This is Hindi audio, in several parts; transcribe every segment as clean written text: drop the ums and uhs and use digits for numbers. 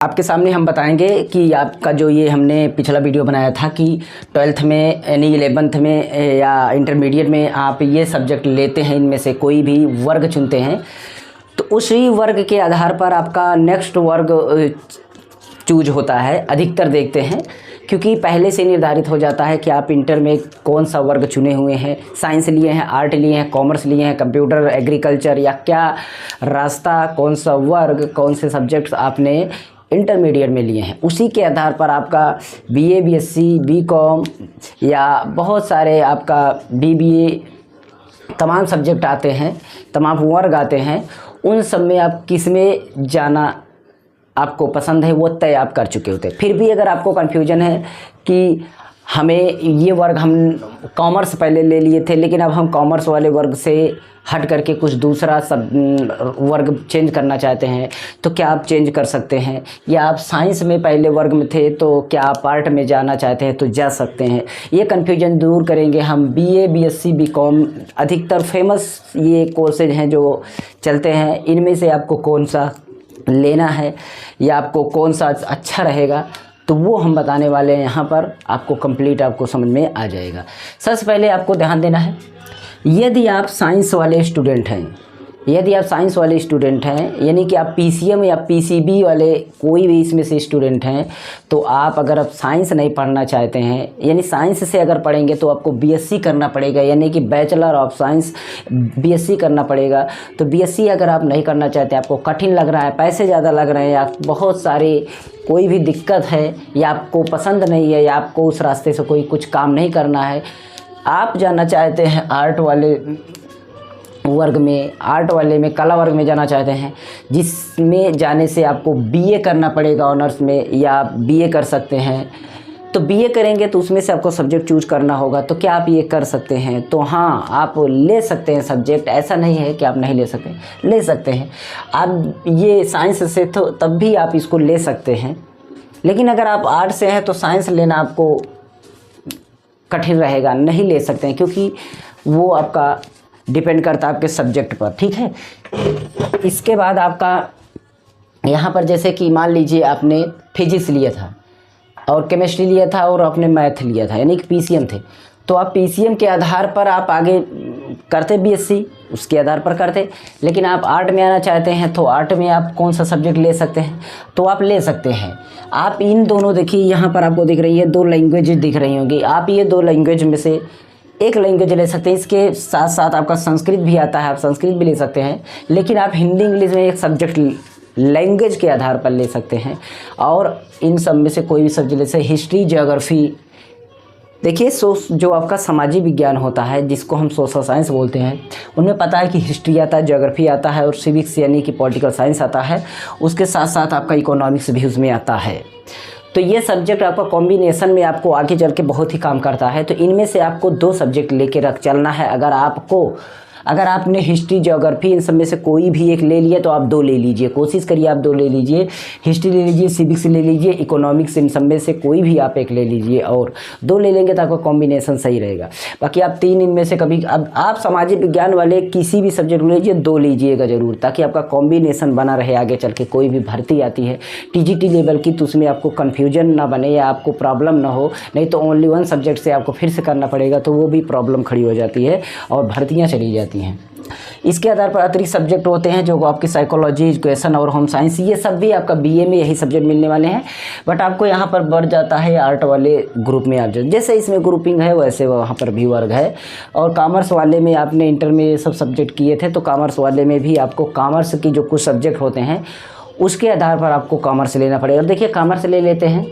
आपके सामने हम बताएंगे कि आपका जो ये हमने पिछला वीडियो बनाया था कि 12th में यानी 11th में या इंटरमीडिएट में आप ये सब्जेक्ट लेते हैं, इनमें से कोई भी वर्ग चुनते हैं तो उसी वर्ग के आधार पर आपका नेक्स्ट वर्ग चूज होता है। अधिकतर देखते हैं क्योंकि पहले से निर्धारित हो जाता है कि आप इंटर में कौन सा वर्ग चुने हुए हैं, साइंस लिए हैं, आर्ट लिए हैं, कॉमर्स लिए हैं, कंप्यूटर, एग्रीकल्चर या क्या रास्ता, कौन सा वर्ग, कौन से सब्जेक्ट्स आपने इंटरमीडिएट में लिए हैं। उसी के आधार पर आपका बीए, बीएससी, बीकॉम या बहुत सारे आपका बीबीए तमाम सब्जेक्ट आते हैं, तमाम वर्ग आते हैं। उन सब में आप किस में जाना आपको पसंद है वो तय आप कर चुके होते हैं। फिर भी अगर आपको कन्फ्यूजन है कि हमें ये वर्ग, हम कॉमर्स पहले ले लिए थे लेकिन अब हम कॉमर्स वाले वर्ग से हट करके कुछ दूसरा सब वर्ग चेंज करना चाहते हैं, तो क्या आप चेंज कर सकते हैं। या आप साइंस में पहले वर्ग में थे तो क्या आप आर्ट में जाना चाहते हैं तो जा सकते हैं। ये कन्फ्यूजन दूर करेंगे हम। बीए, बीएससी, बीकॉम अधिकतर फेमस ये कोर्सेज हैं जो चलते हैं, इनमें से आपको कौन सा लेना है या आपको कौन सा अच्छा रहेगा तो वो हम बताने वाले हैं यहाँ पर। आपको कंप्लीट आपको समझ में आ जाएगा। सबसे पहले आपको ध्यान देना है, यदि आप साइंस वाले स्टूडेंट हैं, यानी कि आप पीसीएम या पीसीबी वाले कोई भी इसमें से स्टूडेंट हैं, तो आप अगर आप साइंस नहीं पढ़ना चाहते हैं, यानी साइंस से अगर पढ़ेंगे तो आपको बीएससी करना पड़ेगा, यानी कि बैचलर ऑफ साइंस बीएससी करना पड़ेगा। तो बीएससी अगर आप नहीं करना चाहते, आपको कठिन लग रहा है, पैसे ज़्यादा लग रहे हैं या बहुत सारे कोई भी दिक्कत है या आपको पसंद नहीं है या आपको उस रास्ते से कोई कुछ काम नहीं करना है, आप जाना चाहते हैं आर्ट वाले वर्ग में, आर्ट वाले में, कला वर्ग में जाना चाहते हैं, जिसमें जाने से आपको बीए करना पड़ेगा ऑनर्स में, या बीए कर सकते हैं। तो बीए करेंगे तो उसमें से आपको सब्जेक्ट चूज करना होगा। तो क्या आप ये कर सकते हैं? तो हाँ, आप ले सकते हैं सब्जेक्ट, ऐसा नहीं है कि आप नहीं ले सकते, ले सकते हैं आप। ये साइंस से तो तब भी आप इसको ले सकते हैं, लेकिन अगर आप आर्ट से हैं तो साइंस लेना आपको कठिन रहेगा, नहीं ले सकते हैं, क्योंकि वो आपका डिपेंड करता है आपके सब्जेक्ट पर। ठीक है। इसके बाद आपका यहाँ पर जैसे कि मान लीजिए आपने फिजिक्स लिया था और केमिस्ट्री लिया था और आपने मैथ लिया था, यानी कि पीसीएम थे, तो आप पीसीएम के आधार पर आप आगे करते बीएससी, उसके आधार पर करते। लेकिन आप आर्ट में आना चाहते हैं तो आर्ट में आप कौन सा सब्जेक्ट ले सकते हैं, तो आप ले सकते हैं। आप इन दोनों, देखिए यहाँ पर आपको दिख रही है, दो लैंग्वेज दिख रही होंगी, आप ये दो लैंग्वेज में से एक लैंग्वेज ले सकते हैं। इसके साथ साथ आपका संस्कृत भी आता है, आप संस्कृत भी ले सकते हैं, लेकिन आप हिंदी, इंग्लिश में एक सब्जेक्ट लैंग्वेज के आधार पर ले सकते हैं। और इन सब में से कोई भी सब्जेक्ट, जैसे हिस्ट्री, ज्योग्राफी, देखिए जो आपका समाजी विज्ञान होता है, जिसको हम सोशल साइंस बोलते हैं, उनमें पता है कि हिस्ट्री आता है, ज्योग्राफी आता है और सिविक्स यानी कि पॉलिटिकल साइंस आता है। उसके साथ साथ आपका इकोनॉमिक्स भी उसमें आता है। तो ये सब्जेक्ट आपका कॉम्बिनेशन में आपको आगे चल के बहुत ही काम करता है। तो इनमें से आपको दो सब्जेक्ट लेके रख चलना है। अगर आपने हिस्ट्री, ज्योग्राफी इन सब में से कोई भी एक ले लिया तो आप दो ले लीजिए, कोशिश करिए आप दो ले लीजिए। हिस्ट्री ले लीजिए, सिविक्स ले लीजिए, इकोनॉमिक्स, इन सब में से कोई भी आप एक ले लीजिए, और दो ले लेंगे तो आपका कॉम्बिनेशन सही रहेगा। बाकी आप तीन इनमें से कभी, अब आप सामाजिक विज्ञान वाले किसी भी सब्जेक्ट लीजिए, दो लीजिएगा ज़रूर, ताकि आपका कॉम्बिनेशन बना रहे। आगे चल के कोई भी भर्ती आती है टीजीटी लेवल की, तो उसमें आपको कन्फ्यूजन ना बने या आपको प्रॉब्लम ना हो, नहीं तो ओनली वन सब्जेक्ट से आपको फिर से करना पड़ेगा, तो वो भी प्रॉब्लम खड़ी हो जाती है और भर्तियाँ चली जाती हैं। इसके आधार पर अतिरिक्त सब्जेक्ट होते हैं जो आपकी साइकोलॉजी, एजुकेशन और होम साइंस, ये सब भी आपका बीए में यही सब्जेक्ट मिलने वाले हैं। बट आपको यहाँ पर बढ़ जाता है आर्ट वाले ग्रुप में, आप जैसे इसमें ग्रुपिंग है वैसे वहाँ पर भी वर्ग है। और कॉमर्स वाले में आपने इंटर में ये सब सब्जेक्ट किए थे, तो कॉमर्स वाले में भी आपको कॉमर्स की जो कुछ सब्जेक्ट होते हैं उसके आधार पर आपको कॉमर्स लेना पड़ेगा। देखिए कॉमर्स ले लेते हैं।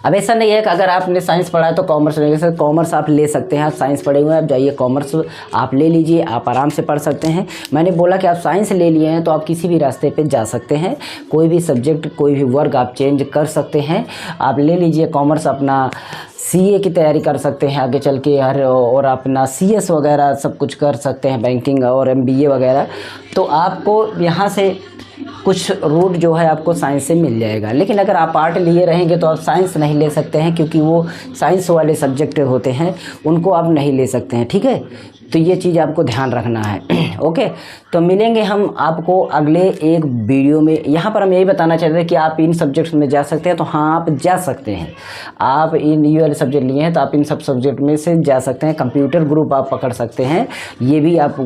अब ऐसा नहीं है कि अगर आपने साइंस पढ़ा है तो कॉमर्स लेंगे, सर कॉमर्स आप ले सकते हैं, आप साइंस पढ़े हुए हैं, आप जाइए कॉमर्स आप ले लीजिए, आप आराम से पढ़ सकते हैं। मैंने बोला कि आप साइंस ले लिए हैं तो आप किसी भी रास्ते पे जा सकते हैं, कोई भी सब्जेक्ट, कोई भी वर्ग आप चेंज कर सकते हैं। आप ले लीजिए कॉमर्स, अपना सीए की तैयारी कर सकते हैं आगे चल के, और अपना सीएस वगैरह सब कुछ कर सकते हैं, बैंकिंग और एमबीए वगैरह। तो आपको यहाँ से कुछ रूट जो है आपको साइंस से मिल जाएगा। लेकिन अगर आप आर्ट लिए रहेंगे तो आप साइंस नहीं ले सकते हैं, क्योंकि वो साइंस वाले सब्जेक्ट होते हैं, उनको आप नहीं ले सकते हैं। ठीक है, तो ये चीज़ आपको ध्यान रखना है। ओके, तो मिलेंगे हम आपको अगले एक वीडियो में। यहाँ पर हम यही बताना चाहते हैं कि आप इन सब्जेक्ट्स में जा सकते हैं, तो हाँ आप जा सकते हैं। आप इन ये वाले सब्जेक्ट लिए हैं तो आप इन सब सब्जेक्ट में से जा सकते हैं। कंप्यूटर ग्रुप आप पकड़ सकते हैं, ये भी आप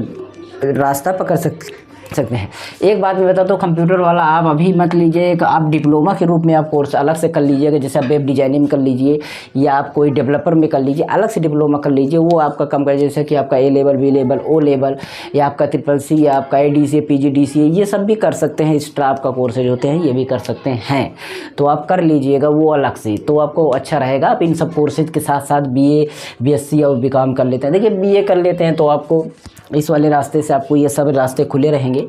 रास्ता पकड़ सकते हैं। एक बात मैं बताता हूँ, कंप्यूटर वाला आप अभी मत लीजिए, आप डिप्लोमा के रूप में आप कोर्स अलग से कर लीजिएगा। जैसे आप वेब डिजाइनिंग कर लीजिए या आप कोई डेवलपर में कर लीजिए, अलग से डिप्लोमा कर लीजिए, वो आपका कम कर, जैसे कि आपका A level, B level, O level, या आपका CCC या आपका ADCA, PGDCA, ये सब भी कर सकते हैं। एक्स्ट्रा आपका कोर्सेज होते हैं, ये भी कर सकते हैं, तो आप कर लीजिएगा वो अलग से, तो आपको अच्छा रहेगा। आप इन सब कोर्सेज के साथ साथ BA, BSc और BCom कर लेते हैं। देखिए BA कर लेते हैं तो आपको इस वाले रास्ते से आपको ये सब रास्ते खुले रहेंगे,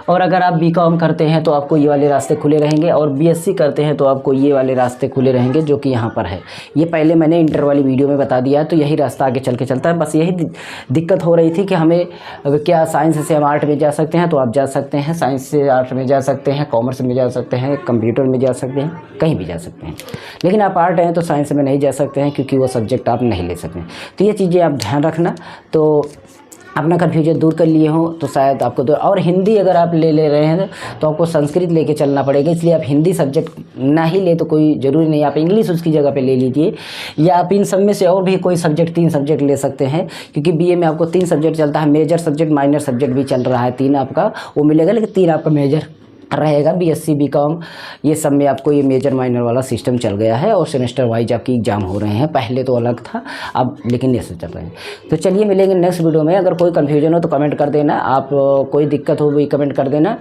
और अगर आप BCom करते हैं तो आपको ये वाले रास्ते खुले रहेंगे, और BSc करते हैं तो आपको ये वाले रास्ते खुले रहेंगे, जो कि यहाँ पर है। ये पहले मैंने इंटर वाली वीडियो में बता दिया है, तो यही रास्ता आगे चल के चलता है। बस यही दिक्कत हो रही थी कि हमें क्या साइंस से हम आर्ट में जा सकते हैं, तो आप जा सकते हैं, साइंस से आर्ट में जा सकते हैं, कॉमर्स में जा सकते हैं, कंप्यूटर में जा सकते हैं, कहीं भी जा सकते हैं। लेकिन आप आर्ट हैं तो साइंस में नहीं जा सकते हैं, क्योंकि वो सब्जेक्ट आप नहीं ले सकते हैं। तो ये चीज़ें आप ध्यान रखना, तो अपना कन्फ्यूजन दूर कर लिए हो तो शायद आपको दूर। और हिंदी अगर आप ले रहे हैं तो आपको संस्कृत लेके चलना पड़ेगा, इसलिए आप हिंदी सब्जेक्ट ना ही ले तो कोई ज़रूरी नहीं, आप इंग्लिश उसकी जगह पे ले लीजिए, या आप इन सब में से और भी कोई सब्जेक्ट 3 सब्जेक्ट ले सकते हैं, क्योंकि BA में आपको 3 सब्जेक्ट चलता है। मेजर सब्जेक्ट, माइनर सब्जेक्ट भी चल रहा है, 3 आपका वो मिलेगा, लेकिन 3 आपका मेजर रहेगा। BSc BCom ये सब में आपको ये मेजर माइनर वाला सिस्टम चल गया है, और सेमेस्टर वाइज आपकी एग्जाम हो रहे हैं। पहले तो अलग था, अब लेकिन ऐसे चल रहे हैं। तो चलिए मिलेंगे नेक्स्ट वीडियो में। अगर कोई कन्फ्यूजन हो तो कमेंट कर देना, आप कोई दिक्कत हो भी कमेंट कर देना।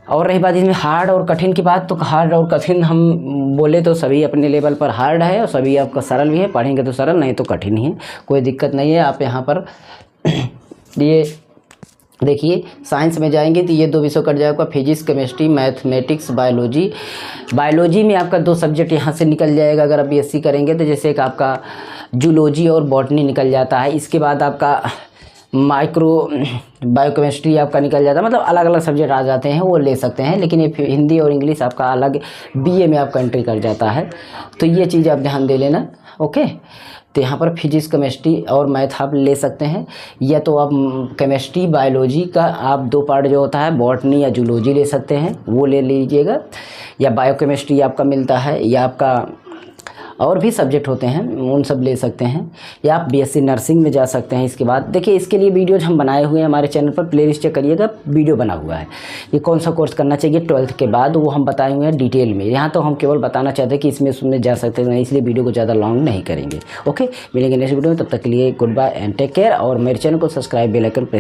और रही बात इसमें हार्ड और कठिन की बात, तो हार्ड और कठिन हम बोले तो सभी अपने लेवल पर हार्ड है, और सभी आपका सरल भी है। पढ़ेंगे तो सरल, नहीं तो कठिन ही है, कोई दिक्कत नहीं है। आप यहाँ पर ये देखिए साइंस में जाएंगे तो ये 2 विषय कट जाएगा, फिजिक्स, केमिस्ट्री, मैथमेटिक्स, बायोलॉजी में आपका 2 सब्जेक्ट यहाँ से निकल जाएगा अगर आप BSc करेंगे तो। जैसे एक आपका जूलॉजी और बॉटनी निकल जाता है, इसके बाद आपका बायोकेमिस्ट्री आपका निकल जाता है। मतलब अलग अलग सब्जेक्ट आ जाते हैं, वो ले सकते हैं। लेकिन ये हिंदी और इंग्लिश आपका अलग BA में आपका एंट्री कर जाता है, तो ये चीज़ आप ध्यान दे लेना। ओके, तो यहाँ पर फिजिक्स, केमिस्ट्री और मैथ आप ले सकते हैं, या तो आप केमिस्ट्री बायोलॉजी का आप 2 पार्ट जो होता है बॉटनी या जूलॉजी ले सकते हैं, वो ले लीजिएगा, या बायोकेमिस्ट्री आपका मिलता है, या आपका और भी सब्जेक्ट होते हैं उन सब ले सकते हैं, या आप BSc नर्सिंग में जा सकते हैं। इसके बाद देखिए इसके लिए वीडियोज हम बनाए हुए हैं हमारे चैनल पर, प्लेलिस्ट चेक करिएगा, वीडियो बना हुआ है। ये कौन सा कोर्स करना चाहिए 12th के बाद, वो हम बताए हुए हैं डिटेल में। यहाँ तो हम केवल बताना चाहते हैं कि इसमें जा सकते हैं, इसलिए वीडियो को ज़्यादा लॉन्ग नहीं करेंगे। ओके, मिलेंगे नेक्स्ट वीडियो में, तब तक के लिए goodbye and take care. और मेरे चैनल को सब्सक्राइब, बेल आइकन प्रेस